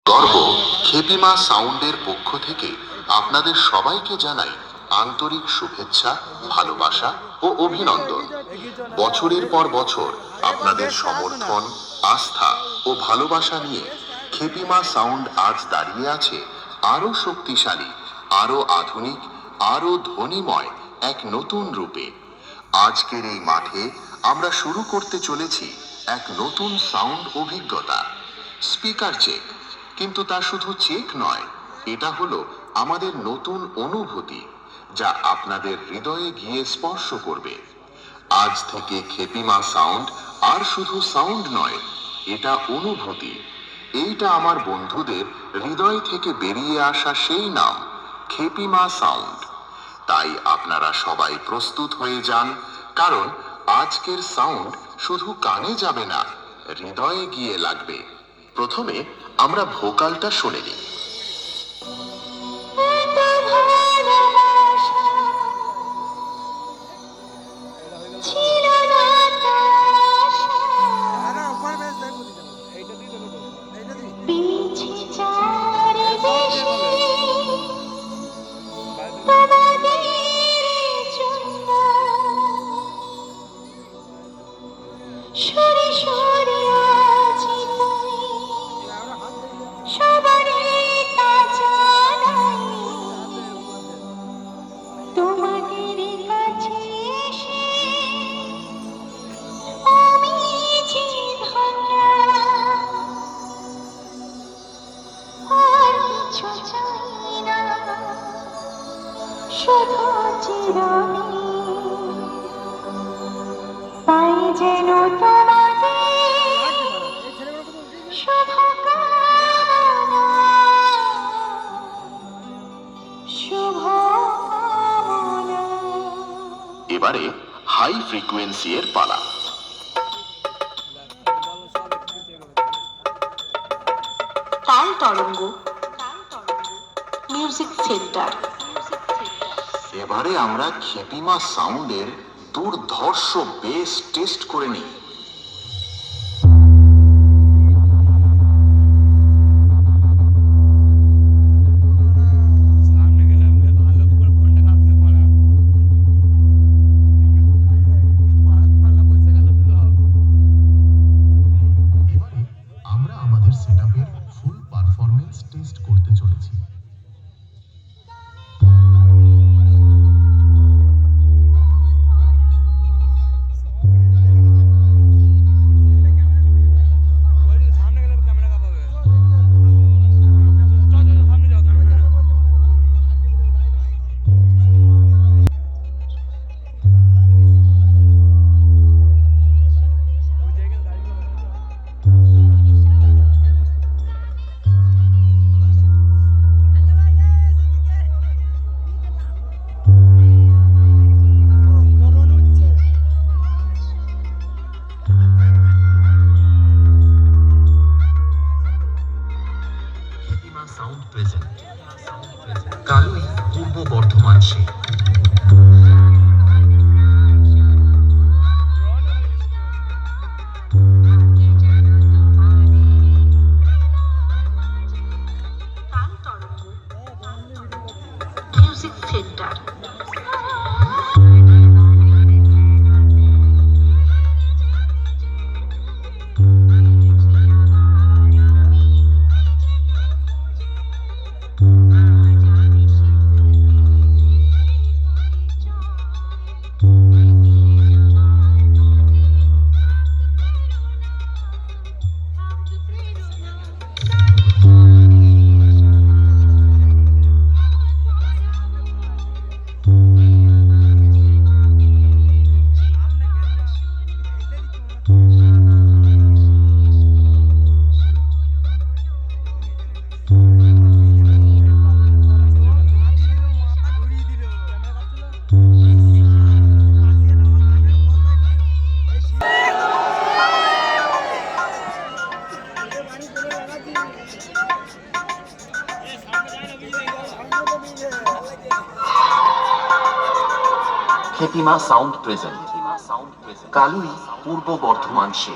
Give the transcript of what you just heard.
গর্ব খেপিমা সাউন্ডের পক্ষ থেকে আপনাদের সবাইকে জানাই আন্তরিক শুভেচ্ছা, ভালোবাসা ও অভিনন্দন। বছরের পর বছর আপনাদের সমর্থন, আস্থা ও ভালোবাসা নিয়ে খেপিমা সাউন্ড আজ দাঁড়িয়ে আছে আরো শক্তিশালী, আরো আধুনিক, আরো ধ্বনিময় এক নতুন রূপে। আজকের এই মাঠে আমরা শুরু করতে চলেছি এক নতুন সাউন্ড অভিজ্ঞতা। স্পিকার চেক, কিন্তু তা শুধু চেক নয়, এটা হলো আমাদের নতুন অনুভূতি যা আপনাদের হৃদয়ে গিয়ে স্পর্শ করবে। আজ থেকে খেপিমা সাউন্ড আর শুধু সাউন্ড নয়, এটা অনুভূতি। এইটা আমার বন্ধুদের হৃদয় থেকে বেরিয়ে আসা সেই নাম, খেপিমা সাউন্ড। তাই আপনারা সবাই প্রস্তুত হয়ে যান, কারণ আজকের সাউন্ড শুধু কানে যাবে না, হৃদয়ে গিয়ে লাগবে। প্রথমে আমরা ভোকালটা শুনে নিই। এবারে হাই ফ্রিকোয়েন্সি এর পালা। তাল তরঙ্গ মিউজিক সেন্টার। এবারে আমরা খেপিমা সাউন্ডের দুর্ধর্ষ বেস টেস্ট করে নিই। সাউন্ড প্রেজেন্ট কালুই, পূর্ব বর্ধমান সে। তাল তরঙ্গ মিউজিক সেন্টার। খেপিমা সাউন্ড প্রেজেন্ট কালুই, পূর্ব বর্ধমান সে।